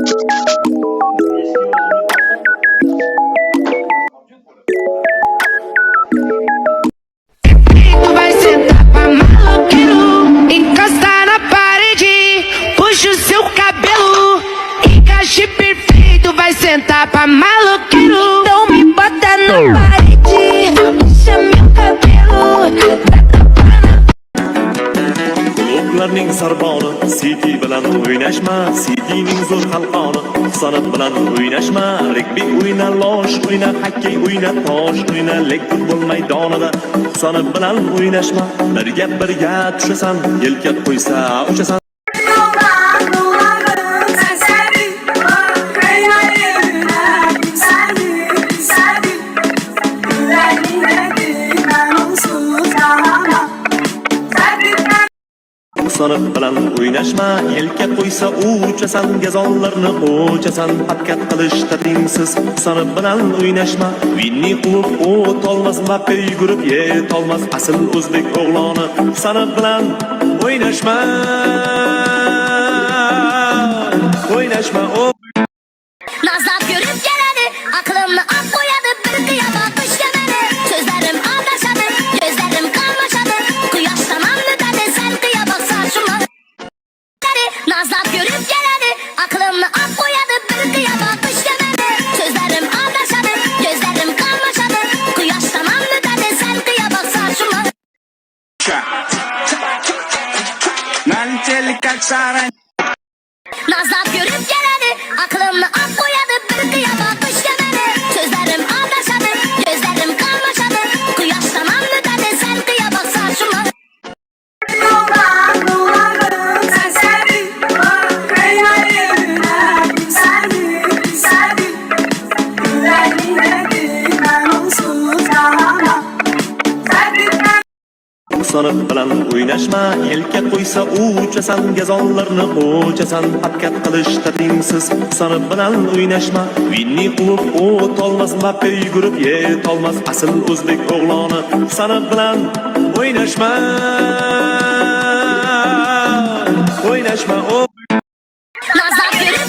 Tu vai sentar pra maloqueiro, encosta na parede, puxa o seu cabelo, encaixe perfeito, vai sentar pra maloqueiro. Então me bota na parede, puxa meu cabelo. Klublarning sarboni City bilan o'ynashma, Cityning zo'r qalqoni san'at bilan o'ynashma, regbi o'yna, losh o'yna, hokkey o'yna, tosh o'yna, lek futbol maydonida san'at bilan o'ynashma, birga tushasan, yelka qo'ysa uchasan. San'at bilan o'ynashma, yelka qo'ysa uchasan, gazonlarni o'chasan, harakat qilishda tengsiz. San'at bilan o'ynashma, Vinni klub o'tolmas, Mbappe yugurib yetolmas, asl o'zbek o'g'loni. San'at bilan o'ynashma, o'ynashma. Nazlap görüp geleni, aklımla ak boyadı, bir kıyama kış demeni. Sözlerim anlaşadı, gözlerim karmaşadı, kıyaş tamamlı dedi, sen kıyama saçma. Nazlap görüp geleni, aklımla ak boyadı, bir kıyama kış demeni. Sözlerim anlaşadı, gözlerim karmaşadı, kıyaş tamamlı dedi, sen kıyama saçma. Nazlap görüp geleni, aklımla ak boyadı, bir kıyama kış demeni. Sözlerim anlaşadı, gözlerim karmaşadı, kıyaş tamamlı dedi, sen kıyama saçma. San'at bilan o'ynashma, yelka qo'ysa uchasan, gazonlarni o'chasan, harakat qilishda tengsiz. San'at bilan o'ynashma, Vinni klub o'tolmas, Mbappe yugurib yetolmas, asl o'zbek o'g'loni. San'at bilan o'ynashma, o'ynashma. Nazlap görüp